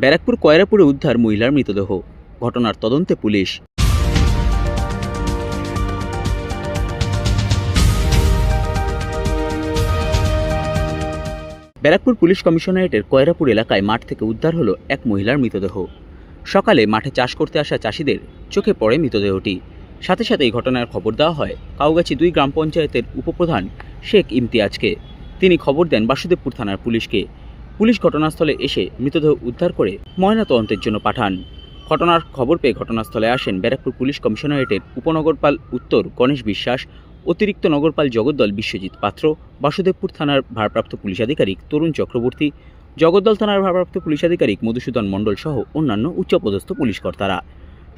ব্যারাকপুর কয়রাপুরে উদ্ধার মহিলার মৃতদেহ। ঘটনার তদন্তে পুলিশ। ব্যারাকপুর পুলিশ কমিশনারেটের কয়রাপুর এলাকায় মাঠ থেকে উদ্ধার হলো এক মহিলার মৃতদেহ। সকালে মাঠে চাষ করতে আসা চাষিদের চোখে পড়ে মৃতদেহটি। সাথে সাথে এই ঘটনার খবর দেওয়া হয় কাউগাছি 2 গ্রাম পঞ্চায়েতের উপপ্রধান শেখ ইমতিয়াজকে। তিনি খবর দেন বাসুদেবপুর থানার পুলিশকে। পুলিশ ঘটনাস্থলে এসে মৃতদেহ উদ্ধার করে ময়নাতদন্তের জন্য পাঠান। ঘটনার খবর পেয়ে ঘটনাস্থলে আসেন ব্যারাকপুর পুলিশ কমিশনারেটের উপনগরপাল উত্তর গণেশ বিশ্বাস, অতিরিক্ত নগরপাল জগদ্দল বিশ্বজিৎ পাত্র, বাসুদেবপুর থানার ভারপ্রাপ্ত পুলিশ আধিকারিক তরুণ চক্রবর্তী, জগদ্দল থানার ভারপ্রাপ্ত পুলিশ আধিকারিক মধুসূদন মণ্ডল সহ অন্যান্য উচ্চপদস্থ পুলিশ কর্তারা।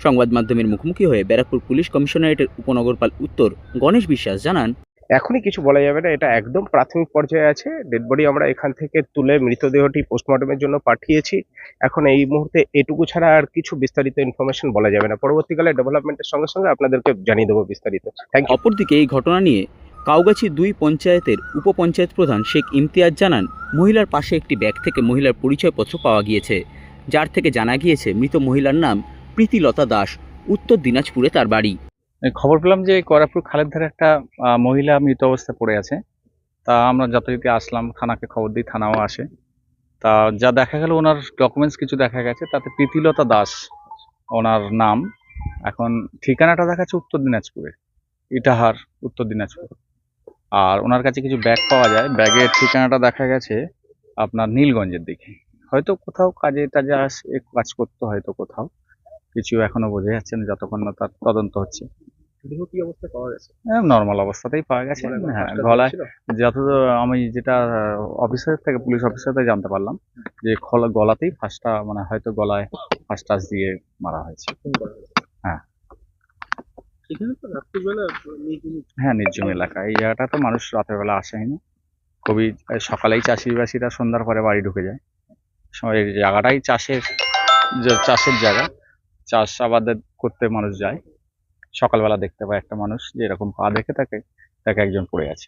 সংবাদ মাধ্যমের মুখোমুখি হয়ে ব্যারাকপুর পুলিশ কমিশনারেটের উপনগরপাল উত্তর গণেশ বিশ্বাস জানান, এখনই কিছু বলা যাবে না, এটা একদম প্রাথমিক পর্যায়ে আছে। ডেড বডি আমরা এখান থেকে তুলে মৃতদেহটি পোস্টমর্টমের জন্য পাঠিয়েছি। এখন এই মুহূর্তে এটুকু ছাড়া আর কিছু বিস্তারিত ইনফরমেশন বলা যাবে না। পরবর্তীকালে ডেভেলপমেন্টের সঙ্গে সঙ্গে আপনাদেরকে জানিয়ে দেবো বিস্তারিত। Thank you. অপরদিকে এই ঘটনা নিয়ে কাউগাছি 2 পঞ্চায়েতের উপপঞ্চায়েত প্রধান শেখ ইমতিয়াজ জানান, মহিলার পাশে একটি ব্যাগ থেকে মহিলার পরিচয়পত্র পাওয়া গিয়েছে, যার থেকে জানা গিয়েছে মৃত মহিলার নাম প্রীতিলতা দাস, উত্তর দিনাজপুরে তার বাড়ি। খবর পেলাম যে কয়রাপুর খালের ধারে একটা মহিলা মৃত অবস্থায় পড়ে আছে। তা আমরা যথারীতি আসলাম, থানাকে খবর দিই, থানাও আসে। তা যা দেখা গেল, ওনার ডকুমেন্টস কিছু দেখা গেছে, তাতে প্রীতিলতা দাস ওনার নাম। এখন ঠিকানাটা দেখাচ্ছে উত্তর দিনাজপুরে, ইটাহার, উত্তর দিনাজপুর। আর ওনার কাছে কিছু ব্যাগ পাওয়া যায়, ব্যাগের ঠিকানাটা দেখা গেছে আপনার নীলগঞ্জের দিকে। হয়তো কোথাও কাজে টাজে কাজ করতো, হয়তো কোথাও। কিছু এখনো বোঝা যাচ্ছে না যতক্ষণ না তার তদন্ত হচ্ছে। দেহ কি অবস্থায় পাওয়া গেছে? নর্মাল অবস্থাতেই পাওয়া গেছে। হ্যাঁ, গলায় যতদূর আমি যেটা অফিসার থেকে, পুলিশ অফিসার থেকে জানতে পারলাম যে গলাতেই ফাঁসটা, মানে হয়তো গলায় ফাঁস টাস দিয়ে মারা হয়েছে। হ্যাঁ হ্যাঁ, নির্জন এলাকা। এই জায়গাটা তো মানুষ রাতের বেলা আসেই না, খুবই সকালেই চাষিবাসীরা সন্ধ্যার পরে বাড়ি ঢুকে যায়। এই জায়গাটাই চাষের জায়গা, চাষ আবাদ করতে মানুষ যায়। সকালবেলা দেখতে পায় একটা মানুষ যে এরকম পা দেখে তাকে একজন পড়ে আছে।